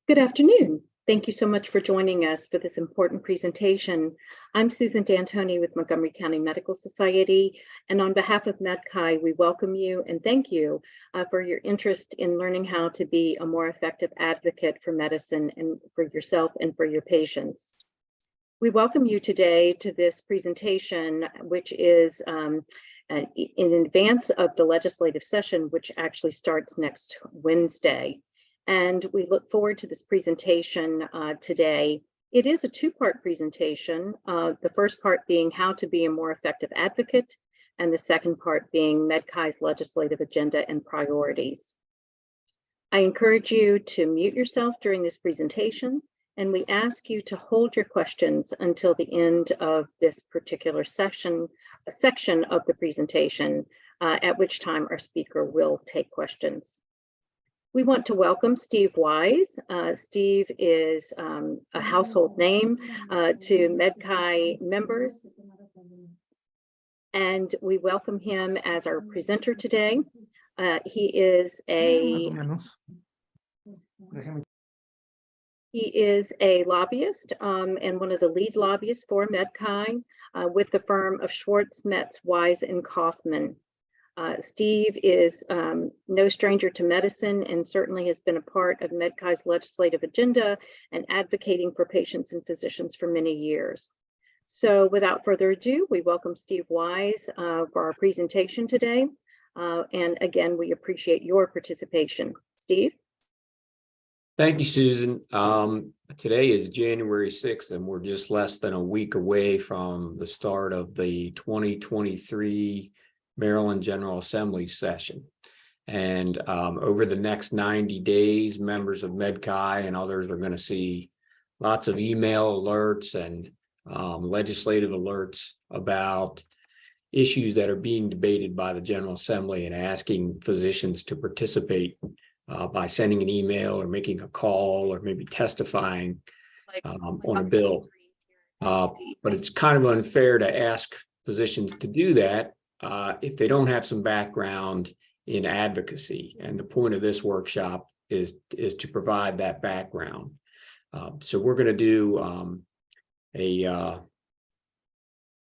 Good afternoon. Thank you so much for joining us for this important presentation. I'm Susan D'Antoni with Montgomery County Medical Society, and on behalf of MedChi, we welcome you and thank you for your interest in learning how to be a more effective advocate for medicine and for yourself and for your patients. We welcome you today to this presentation, which is in advance of the legislative session, which actually starts next Wednesday. And we look forward to this presentation today. It is a two-part presentation, the first part being how to be a more effective advocate, and the second part being MedChi's legislative agenda and priorities. I encourage you to mute yourself during this presentation, and we ask you to hold your questions until the end of this particular section of the presentation, at which time our speaker will take questions. We want to welcome Steve Wise. Steve is a household name to MedChi members, and we welcome him as our presenter today. He is a lobbyist and one of the lead lobbyists for MedChi with the firm of Schwartz, Metz, Wise, and Kaufman. Steve is no stranger to medicine and certainly has been a part of MedChi's legislative agenda and advocating for patients and physicians for many years. So without further ado, we welcome Steve Wise for our presentation today. And again, we appreciate your participation. Steve? Thank you, Susan. Today is January 6th, and we're just less than a week away from the start of the 2023 Maryland General Assembly session. And over the next 90 days, members of MedChi and others are going to see lots of email alerts and legislative alerts about issues that are being debated by the General Assembly and asking physicians to participate by sending an email or making a call or maybe testifying on a bill. But it's kind of unfair to ask physicians to do that if they don't have some background in advocacy. And the point of this workshop is to provide that background. So we're going to do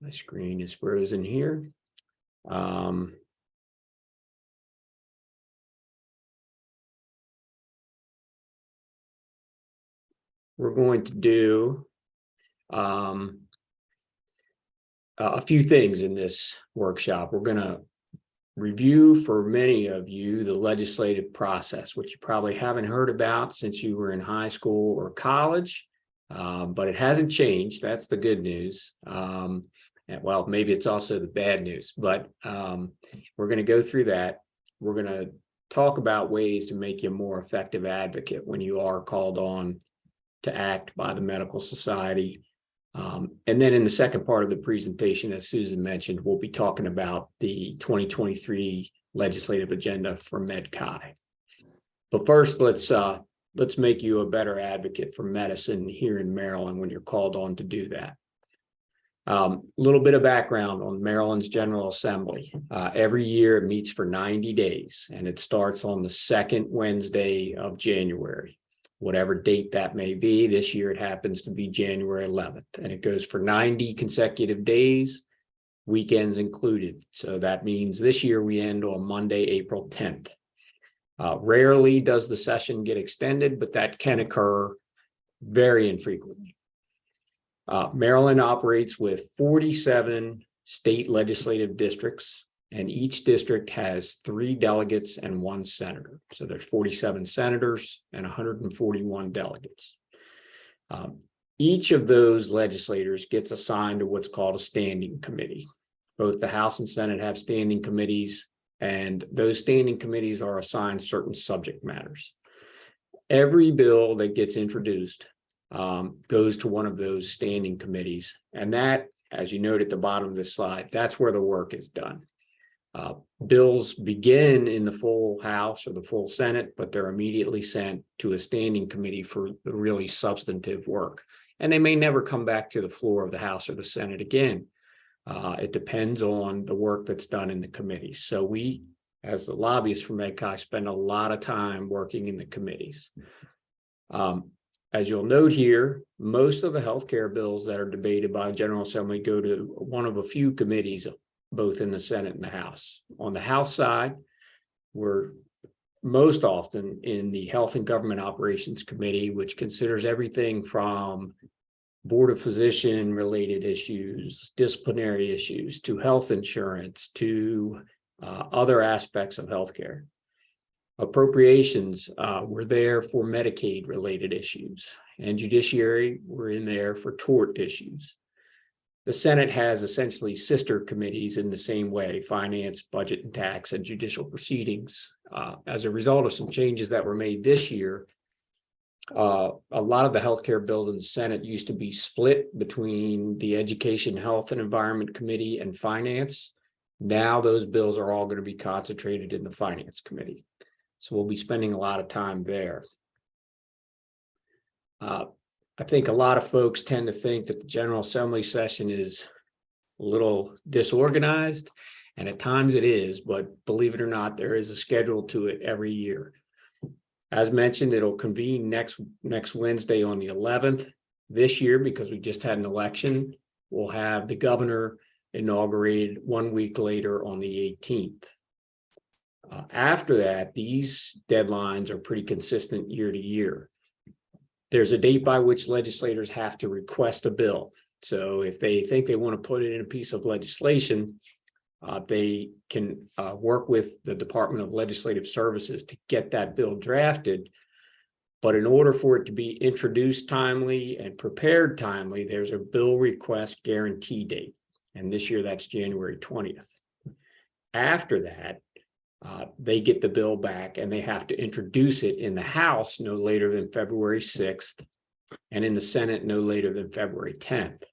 my screen is frozen here. We're going to do a few things in this workshop. We're going to review for many of you the legislative process, which you probably haven't heard about since you were in high school or college, but it hasn't changed. That's the good news. And well, maybe it's also the bad news, but we're going to go through that. We're going to talk about ways to make you a more effective advocate when you are called on to act by the medical society. And then in the second part of the presentation, as Susan mentioned, we'll be talking about the 2023 legislative agenda for MedChi. But first, let's make you a better advocate for medicine here in Maryland when you're called on to do that. A little bit of background on Maryland's General Assembly. Every year it meets for 90 days, and it starts on the second Wednesday of January. Whatever date that may be. This year it happens to be January 11th, and it goes for 90 consecutive days, weekends included. So that means this year we end on Monday, April 10th. Rarely does the session get extended, but that can occur very infrequently. Maryland operates with 47 state legislative districts, and each district has 3 delegates and 1 senator. So there's 47 senators and 141 delegates. Each of those legislators gets assigned to what's called a standing committee. Both the House and Senate have standing committees, and those standing committees are assigned certain subject matters. Every bill that gets introduced goes to one of those standing committees, and that, as you note at the bottom of this slide, that's where the work is done. Bills begin in the full House or the full Senate, but they're immediately sent to a standing committee for the really substantive work. And they may never come back to the floor of the House or the Senate again. It depends on the work that's done in the committees. So we, as the lobbyists for MedChi, spend a lot of time working in the committees. As you'll note here, most of the healthcare bills that are debated by the General Assembly go to one of a few committees, both in the Senate and the House. On the House side, we're most often in the Health and Government Operations Committee, which considers everything from Board of Physician related issues, disciplinary issues, to health insurance, to other aspects of healthcare. Appropriations were there for Medicaid related issues, and Judiciary were in there for tort issues. The Senate has essentially sister committees in the same way: Finance, Budget and Tax, and Judicial Proceedings. As a result of some changes that were made this year, a lot of the healthcare bills in the Senate used to be split between the Education, Health and Environment Committee and Finance. Now those bills are all going to be concentrated in the Finance Committee. So we'll be spending a lot of time there. I think a lot of folks tend to think that the General Assembly session is a little disorganized, and at times it is, but believe it or not, there is a schedule to it every year. As mentioned, it'll convene next Wednesday on the 11th. This year, because we just had an election, we'll have the governor inaugurated 1 week later on the 18th. After that, these deadlines are pretty consistent year to year. There's a date by which legislators have to request a bill. So if they think they want to put it in a piece of legislation, they can work with the Department of Legislative Services to get that bill drafted. But in order for it to be introduced timely and prepared timely, there's a bill request guarantee date. And this year, that's January 20th. After that, they get the bill back and they have to introduce it in the House no later than February 6th and in the Senate no later than February 10th.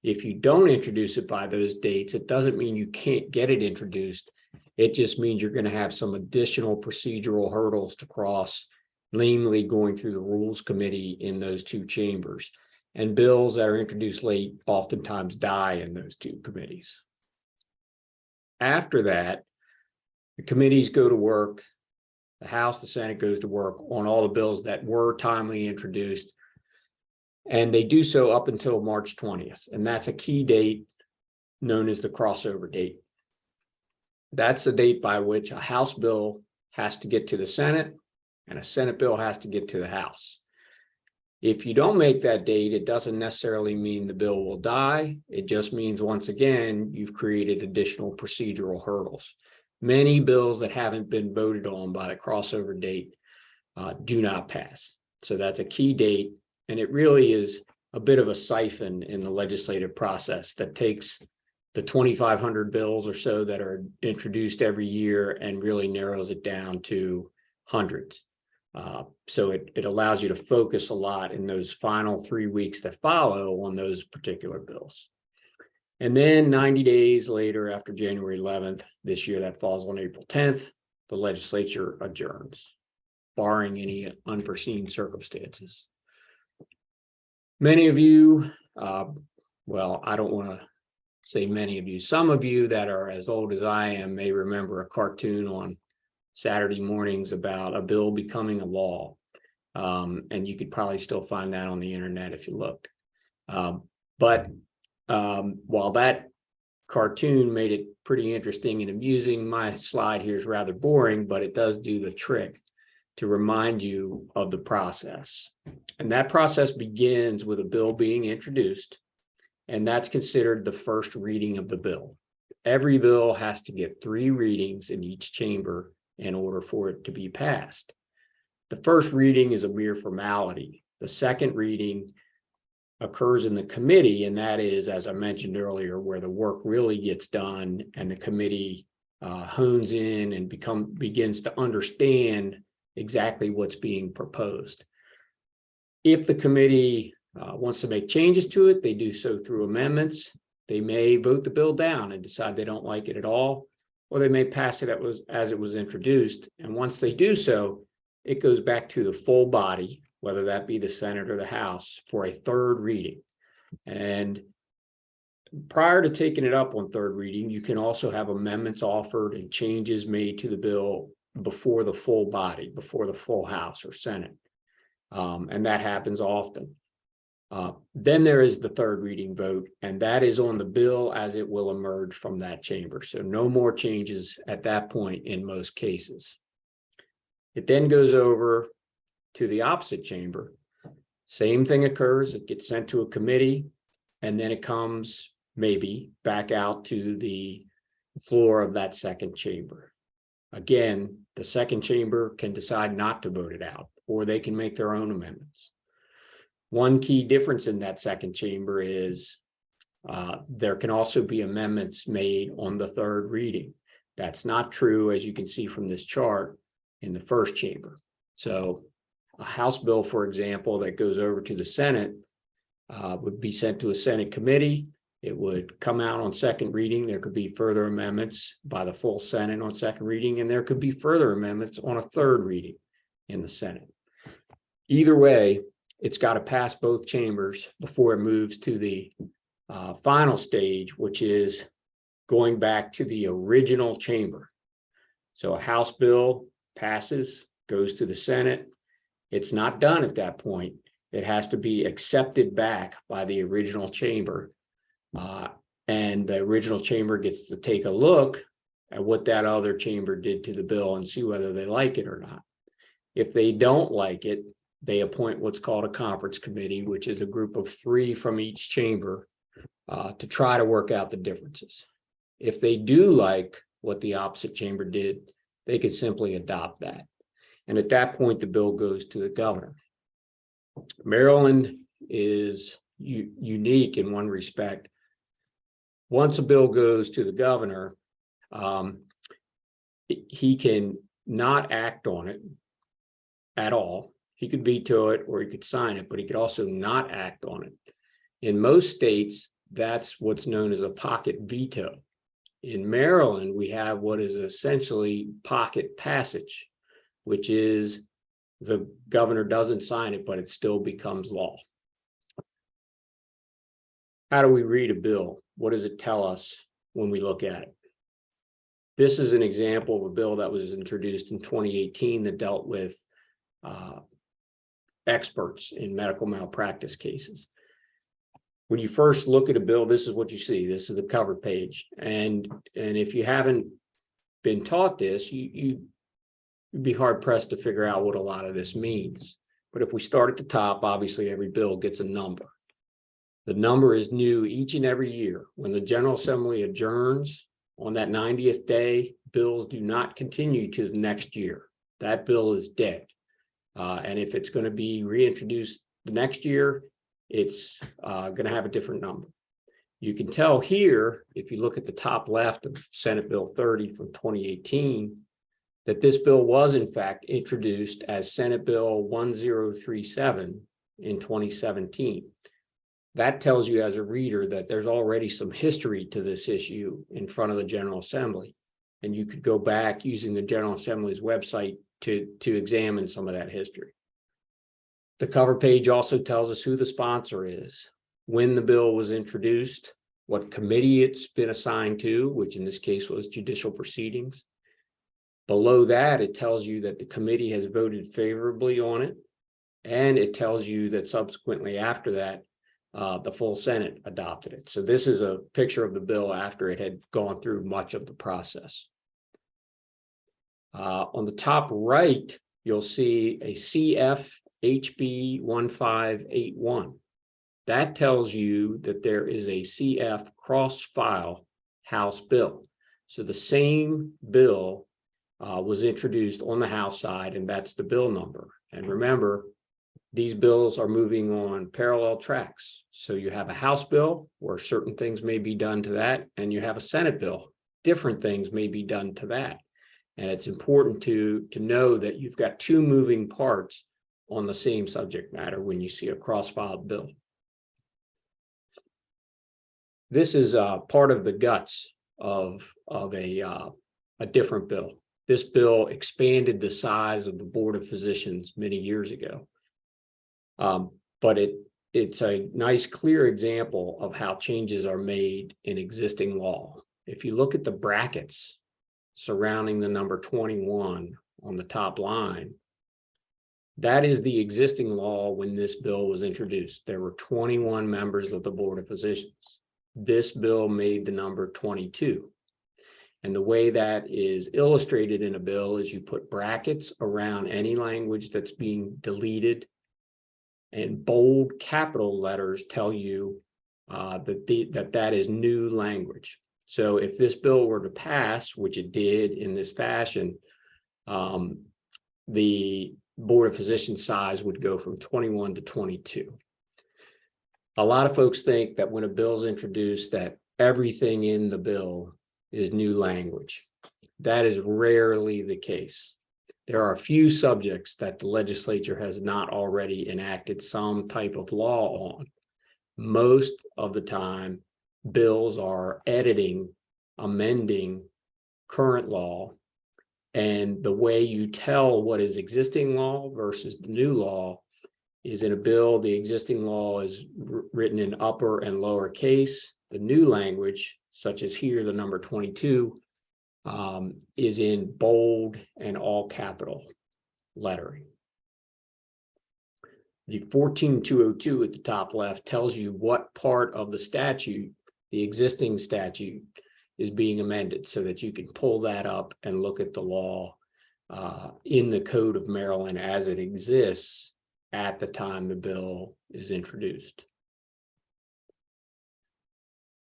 If you don't introduce it by those dates, it doesn't mean you can't get it introduced. It just means you're going to have some additional procedural hurdles to cross, namely going through the Rules Committee in those two chambers. And bills that are introduced late oftentimes die in those two committees. After that, the committees go to work. The House, the Senate goes to work on all the bills that were timely introduced. And they do so up until March 20th. And that's a key date known as the crossover date. That's the date by which a House bill has to get to the Senate and a Senate bill has to get to the House. If you don't make that date, it doesn't necessarily mean the bill will die. It just means, once again, you've created additional procedural hurdles. Many bills that haven't been voted on by the crossover date do not pass. So that's a key date. And it really is a bit of a siphon in the legislative process that takes the 2,500 bills or so that are introduced every year and really narrows it down to hundreds. So it allows you to focus a lot in those final 3 weeks that follow on those particular bills. And then 90 days later, after January 11th, this year, that falls on April 10th, the legislature adjourns, barring any unforeseen circumstances. Many of you, well, I don't want to say many of you, some of you that are as old as I am may remember a cartoon on Saturday mornings about a bill becoming a law. And you could probably still find that on the internet if you looked. While that cartoon made it pretty interesting and amusing, my slide here is rather boring, but it does do the trick to remind you of the process. And that process begins with a bill being introduced, and that's considered the first reading of the bill. Every bill has to get 3 readings in each chamber in order for it to be passed. The first reading is a mere formality. The second reading occurs in the committee, and that is, as I mentioned earlier, where the work really gets done and the committee hones in and begins to understand exactly what's being proposed. If the committee wants to make changes to it, they do so through amendments. They may vote the bill down and decide they don't like it at all, or they may pass it as it was introduced. And once they do so, it goes back to the full body, whether that be the Senate or the House, for a third reading. And prior to taking it up on third reading, you can also have amendments offered and changes made to the bill before the full body, before the full House or Senate. And that happens often. Then there is the third reading vote, and that is on the bill as it will emerge from that chamber. So no more changes at that point in most cases. It then goes over to the opposite chamber. Same thing occurs. It gets sent to a committee, and then it comes maybe back out to the floor of that second chamber. Again, the second chamber can decide not to vote it out, or they can make their own amendments. One key difference in that second chamber is there can also be amendments made on the third reading. That's not true, as you can see from this chart, in the first chamber. So a House bill, for example, that goes over to the Senate would be sent to a Senate committee. It would come out on second reading. There could be further amendments by the full Senate on second reading, and there could be further amendments on a third reading in the Senate. Either way, it's got to pass both chambers before it moves to the final stage, which is going back to the original chamber. So a House bill passes, goes to the Senate. It's not done at that point. It has to be accepted back by the original chamber. And the original chamber gets to take a look at what that other chamber did to the bill and see whether they like it or not. If they don't like it, they appoint what's called a conference committee, which is a group of 3 from each chamber to try to work out the differences. If they do like what the opposite chamber did, they could simply adopt that. And at that point, the bill goes to the governor. Maryland is unique in one respect. Once a bill goes to the governor, he can not act on it at all. He could veto it or he could sign it, but he could also not act on it. In most states, that's what's known as a pocket veto. In Maryland, we have what is essentially pocket passage, which is the governor doesn't sign it, but it still becomes law. How do we read a bill? What does it tell us when we look at it? This is an example of a bill that was introduced in 2018 that dealt with experts in medical malpractice cases. When you first look at a bill, this is what you see. This is the cover page. And if you haven't been taught this, you'd be hard pressed to figure out what a lot of this means. But if we start at the top, obviously every bill gets a number. The number is new each and every year. When the General Assembly adjourns on that 90th day, bills do not continue to the next year. That bill is dead. And if it's going to be reintroduced the next year, it's going to have a different number. You can tell here, if you look at the top left of Senate Bill 30 from 2018, that this bill was in fact introduced as Senate Bill 1037 in 2017. That tells you as a reader that there's already some history to this issue in front of the General Assembly. And you could go back using the General Assembly's website to examine some of that history. The cover page also tells us who the sponsor is, when the bill was introduced, what committee it's been assigned to, which in this case was Judicial Proceedings. Below that, it tells you that the committee has voted favorably on it, and it tells you that subsequently after that, the full Senate adopted it. So this is a picture of the bill after it had gone through much of the process. On the top right, you'll see a CF HB 1581. That tells you that there is a CF cross-file House bill. So the same bill was introduced on the House side, and that's the bill number. And remember, these bills are moving on parallel tracks. So you have a House bill where certain things may be done to that, and you have a Senate bill. Different things may be done to that. And it's important to know that you've got 2 moving parts on the same subject matter when you see a cross-filed bill. This is part of the guts of a different bill. This bill expanded the size of the Board of Physicians many years ago. But it's a nice, clear example of how changes are made in existing law. If you look at the brackets surrounding the number 21 on the top line, That is the existing law when this bill was introduced. There were 21 members of the Board of Physicians. This bill made the number 22. And the way that is illustrated in a bill is you put brackets around any language that's being deleted, and bold capital letters tell you that is new language. So if this bill were to pass, which it did in this fashion, the Board of Physicians size would go from 21 to 22. A lot of folks think that when a bill is introduced that everything in the bill is new language. That is rarely the case. There are a few subjects that the legislature has not already enacted some type of law on. Most of the time, bills are editing, amending current law. And the way you tell what is existing law versus the new law is in a bill, the existing law is written in upper and lower case. The new language, such as here, the number 22, is in bold and all capital lettering. The 14202 at the top left tells you what part of the statute, the existing statute, is being amended so that you can pull that up and look at the law in the Code of Maryland as it exists at the time the bill is introduced.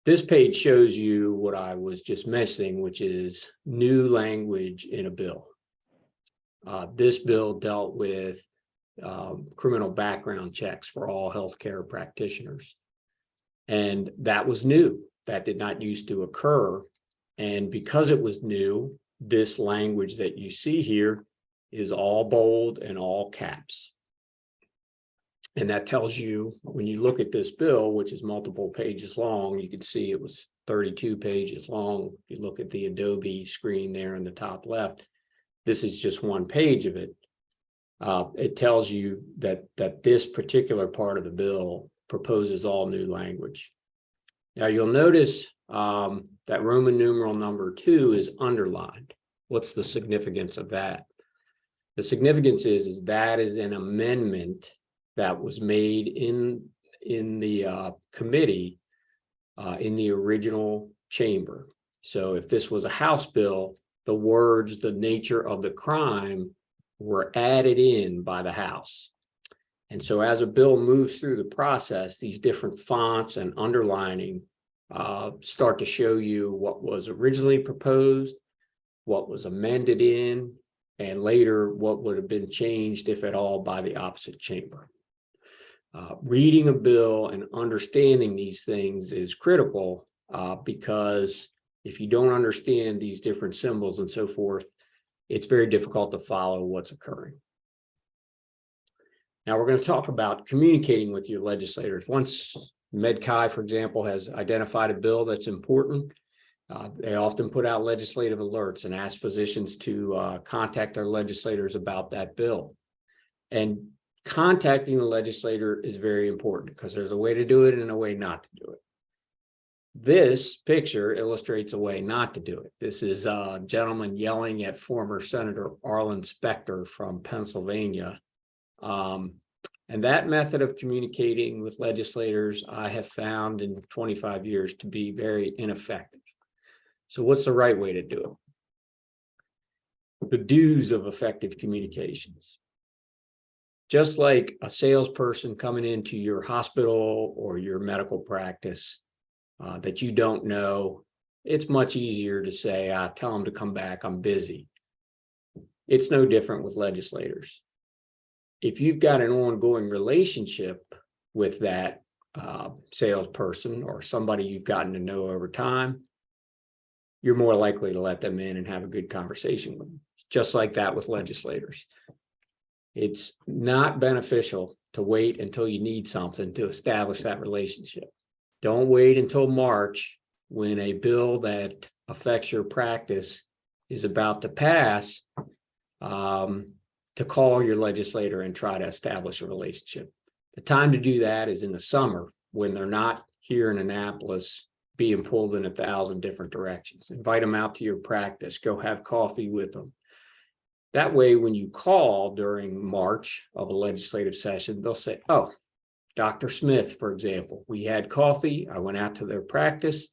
This page shows you what I was just mentioning, which is new language in a bill. This bill dealt with criminal background checks for all healthcare practitioners. And that was new. That did not used to occur. And because it was new, this language that you see here is all bold and all caps. And that tells you, when you look at this bill, which is multiple pages long, you can see it was 32 pages long. If you look at the Adobe screen there in the top left, this is just one page of it. It tells you that this particular part of the bill proposes all new language. Now you'll notice that Roman numeral number 2 is underlined. What's the significance of that? The significance is that is an amendment that was made in the committee in the original chamber. So if this was a House bill, the words, the nature of the crime were added in by the House. And so as a bill moves through the process, these different fonts and underlining start to show you what was originally proposed, what was amended in, and later what would have been changed, if at all, by the opposite chamber. Reading a bill and understanding these things is critical because if you don't understand these different symbols and so forth, it's very difficult to follow what's occurring. Now we're going to talk about communicating with your legislators. Once MedChi, for example, has identified a bill that's important, they often put out legislative alerts and ask physicians to contact their legislators about that bill. And contacting the legislator is very important because there's a way to do it and a way not to do it. This picture illustrates a way not to do it. This is a gentleman yelling at former Senator Arlen Specter from Pennsylvania. And that method of communicating with legislators I have found in 25 years to be very ineffective. So what's the right way to do it? The do's of effective communications. Just like a salesperson coming into your hospital or your medical practice that you don't know, it's much easier to say, tell them to come back, I'm busy. It's no different with legislators. If you've got an ongoing relationship with that salesperson or somebody you've gotten to know over time, you're more likely to let them in and have a good conversation with them. Just like that with legislators. It's not beneficial to wait until you need something to establish that relationship. Don't wait until March when a bill that affects your practice is about to pass to call your legislator and try to establish a relationship. The time to do that is in the summer when they're not here in Annapolis being pulled in 1,000 different directions. Invite them out to your practice, go have coffee with them. That way, when you call during March of a legislative session, they'll say, oh, Dr. Smith, for example, we had coffee. I went out to their practice.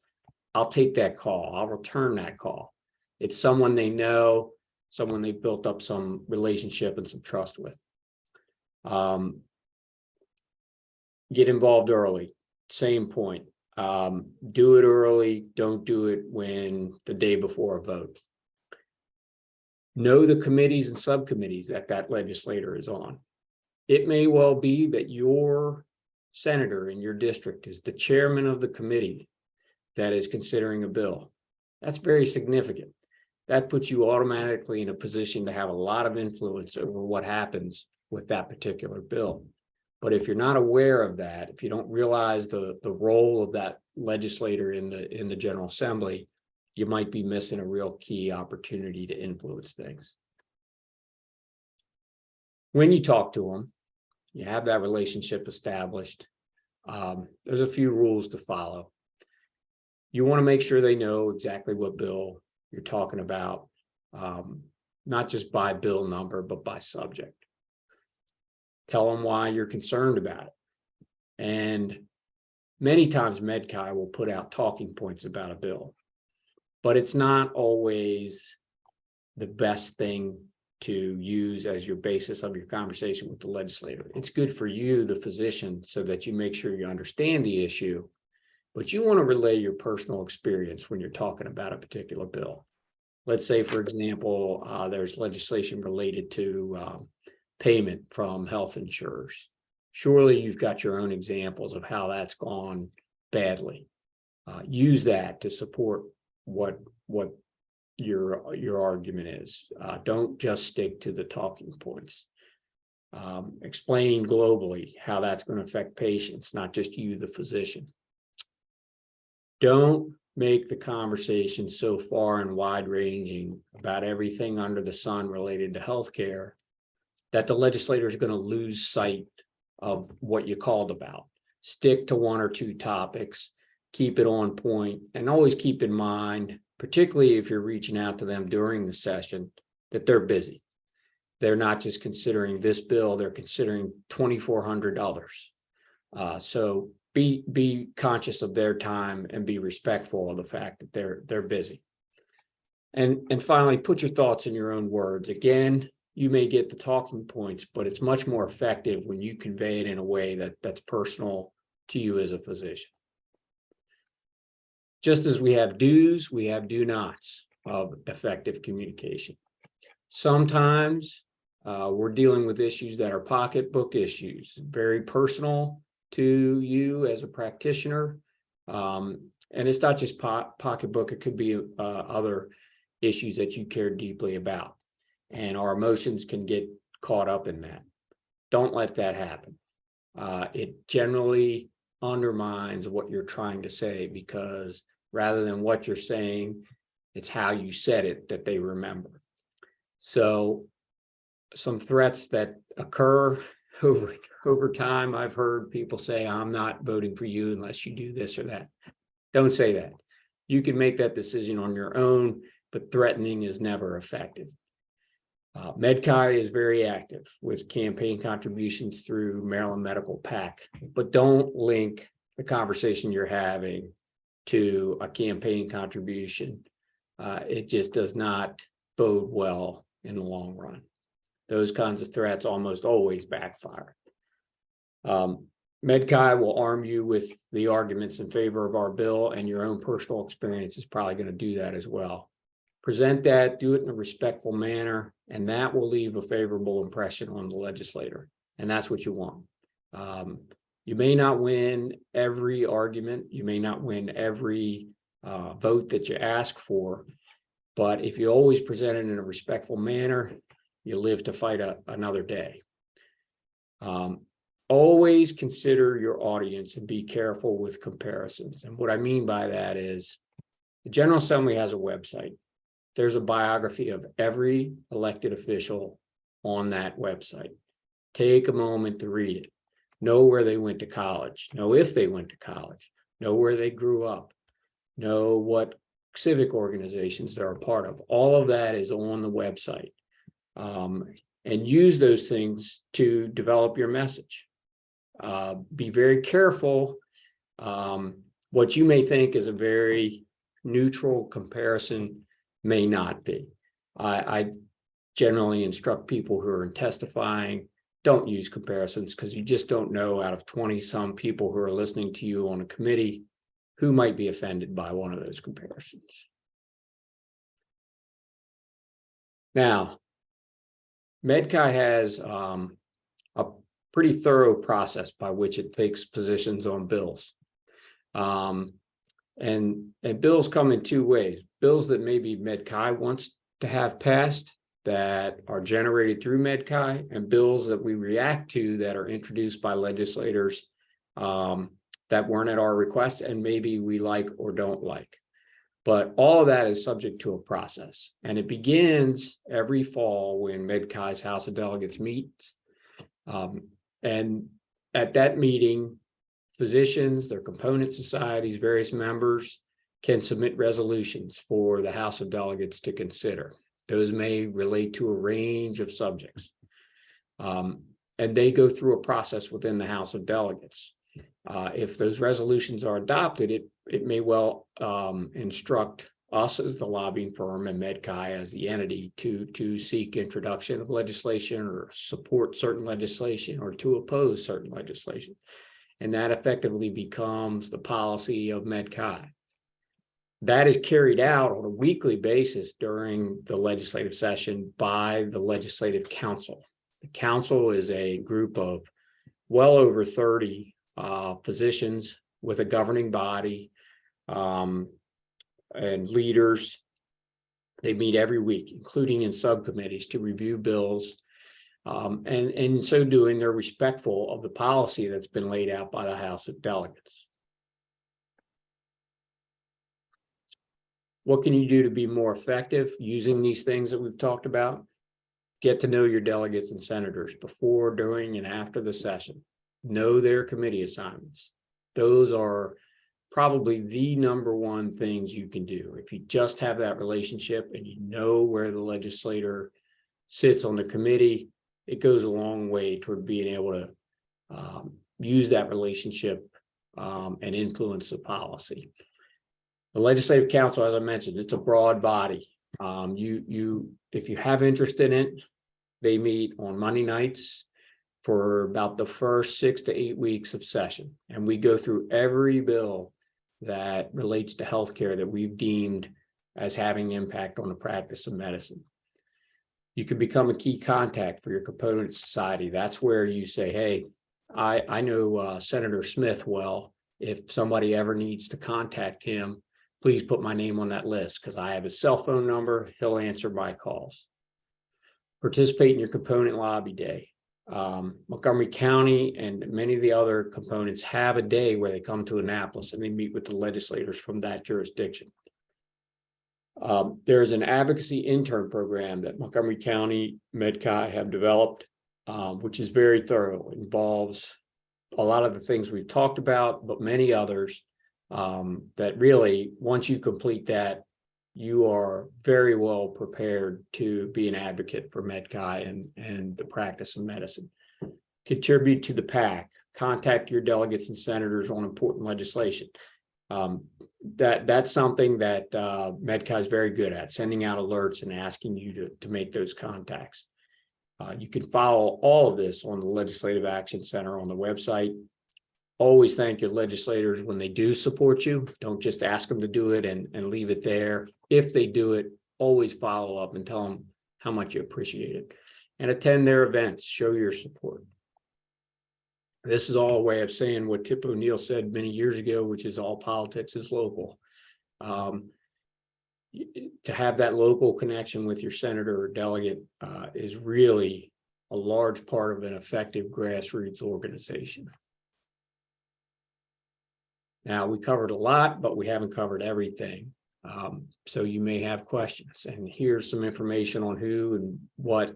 I'll take that call. I'll return that call. It's someone they know, someone they've built up some relationship and some trust with. Get involved early. Same point. Do it early. Don't do it when the day before a vote. Know the committees and subcommittees that legislator is on. It may well be that your senator in your district is the chairman of the committee that is considering a bill. That's very significant. That puts you automatically in a position to have a lot of influence over what happens with that particular bill. But if you're not aware of that, if you don't realize the role of that legislator in the General Assembly, you might be missing a real key opportunity to influence things. When you talk to them, you have that relationship established. There's a few rules to follow. You want to make sure they know exactly what bill you're talking about, not just by bill number, but by subject. Tell them why you're concerned about it. And many times MedChi will put out talking points about a bill, but it's not always the best thing to use as your basis of your conversation with the legislator. It's good for you, the physician, so that you make sure you understand the issue, but you want to relay your personal experience when you're talking about a particular bill. Let's say, for example, there's legislation related to payment from health insurers. Surely you've got your own examples of how that's gone badly. Use that to support what your argument is. Don't just stick to the talking points. Explain globally how that's going to affect patients, not just you, the physician. Don't make the conversation so far and wide-ranging about everything under the sun related to healthcare that the legislator is going to lose sight of what you called about. Stick to one or two topics, keep it on point, and always keep in mind, particularly if you're reaching out to them during the session, that they're busy. They're not just considering this bill, they're considering 2,400 others. So be conscious of their time and be respectful of the fact that they're busy. And finally, put your thoughts in your own words. Again, you may get the talking points, but it's much more effective when you convey it in a way that's personal to you as a physician. Just as we have do's, we have do nots of effective communication. Sometimes we're dealing with issues that are pocketbook issues, very personal to you as a practitioner. And it's not just pocketbook, it could be other issues that you care deeply about. And our emotions can get caught up in that. Don't let that happen. It generally undermines what you're trying to say, because rather than what you're saying, it's how you said it that they remember. So some threats that occur over time, I've heard people say, I'm not voting for you unless you do this or that. Don't say that. You can make that decision on your own, but threatening is never effective. MedChi is very active with campaign contributions through Maryland Medical PAC, but don't link the conversation you're having to a campaign contribution. It just does not bode well in the long run. Those kinds of threats almost always backfire. MedChi will arm you with the arguments in favor of our bill, and your own personal experience is probably going to do that as well. Present that, do it in a respectful manner, and that will leave a favorable impression on the legislator. And that's what you want. You may not win every argument. You may not win every vote that you ask for. But if you always present it in a respectful manner, you live to fight another day. Always consider your audience and be careful with comparisons. And what I mean by that is the General Assembly has a website. There's a biography of every elected official on that website. Take a moment to read it. Know where they went to college. Know if they went to college. Know where they grew up. Know what civic organizations they're a part of. All of that is on the website. and use those things to develop your message. Be very careful. What you may think is a very neutral comparison may not be. I generally instruct people who are testifying, don't use comparisons, because you just don't know out of 20 some people who are listening to you on a committee who might be offended by one of those comparisons. Now, MedChi has a pretty thorough process by which it takes positions on bills. And bills come in two ways. Bills that maybe MedChi wants to have passed that are generated through MedChi, and bills that we react to that are introduced by legislators that weren't at our request and maybe we like or don't like. But all of that is subject to a process, and it begins every fall when MedChi's House of Delegates meets. And at that meeting, physicians, their component societies, various members can submit resolutions for the House of Delegates to consider. Those may relate to a range of subjects. And they go through a process within the House of Delegates. If those resolutions are adopted, it may well instruct us as the lobbying firm and MedChi as the entity to seek introduction of legislation or support certain legislation or to oppose certain legislation. And that effectively becomes the policy of MedChi. That is carried out on a weekly basis during the legislative session by the Legislative Council. The council is a group of well over 30 physicians with a governing body and leaders. They meet every week, including in subcommittees, to review bills. And in so doing, they're respectful of the policy that's been laid out by the House of Delegates. What can you do to be more effective using these things that we've talked about? Get to know your delegates and senators before, during, and after the session. Know their committee assignments. Those are probably the number one things you can do. If you just have that relationship and you know where the legislator sits on the committee, it goes a long way toward being able to use that relationship and influence the policy. The Legislative Council, as I mentioned, it's a broad body. If you have interest in it, they meet on Monday nights for about the first 6 to 8 weeks of session. And we go through every bill that relates to healthcare that we've deemed as having impact on the practice of medicine. You can become a key contact for your component society. That's where you say, hey, I know Senator Smith well. If somebody ever needs to contact him, please put my name on that list because I have his cell phone number. He'll answer my calls. Participate in your component lobby day. Montgomery County and many of the other components have a day where they come to Annapolis and they meet with the legislators from that jurisdiction. There's an advocacy intern program that Montgomery County MedChi have developed, which is very thorough. It involves a lot of the things we've talked about, but many others that really, once you complete that, you are very well prepared to be an advocate for MedChi and the practice of medicine. Contribute to the PAC, contact your delegates and senators on important legislation. That's something that MedChi is very good at, sending out alerts and asking you to make those contacts. You can follow all of this on the Legislative Action Center on the website. Always thank your legislators when they do support you. Don't just ask them to do it and leave it there. If they do it, always follow up and tell them how much you appreciate it. And attend their events, show your support. This is all a way of saying what Tip O'Neill said many years ago, which is all politics is local. To have that local connection with your senator or delegate is really a large part of an effective grassroots organization. Now, we covered a lot, but we haven't covered everything. So you may have questions. And here's some information on who and what,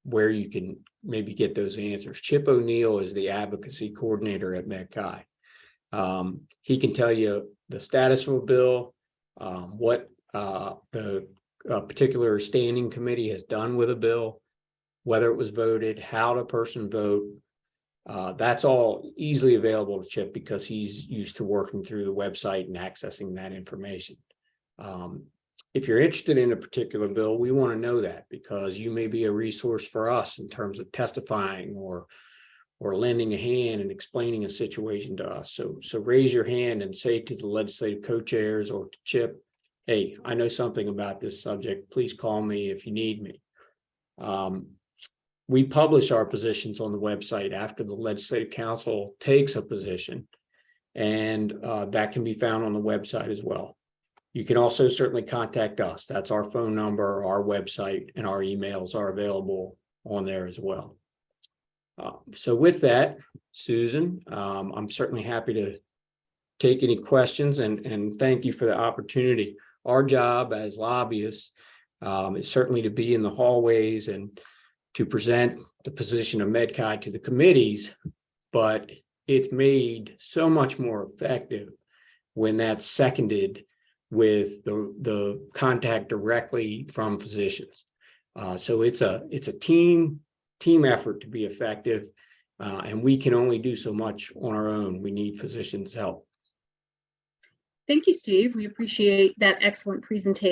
where you can maybe get those answers. Chip O'Neill is the advocacy coordinator at MedChi. He can tell you the status of a bill, what the a particular standing committee has done with a bill, whether it was voted, how the person vote. That's all easily available to Chip because he's used to working through the website and accessing that information. If you're interested in a particular bill, we want to know that because you may be a resource for us in terms of testifying or lending a hand and explaining a situation to us. So raise your hand and say to the legislative co-chairs or to Chip, hey, I know something about this subject. Please call me if you need me. We publish our positions on the website after the Legislative Council takes a position, and that can be found on the website as well. You can also certainly contact us. That's our phone number, our website, and our emails are available on there as well. So with that, Susan, I'm certainly happy to take any questions and thank you for the opportunity. Our job as lobbyists is certainly to be in the hallways and to present the position of MedChi to the committees, but it's made so much more effective when that's seconded with the contact directly from physicians. So it's a team effort to be effective, and we can only do so much on our own. We need physicians' help. Thank you, Steve. We appreciate that excellent presentation.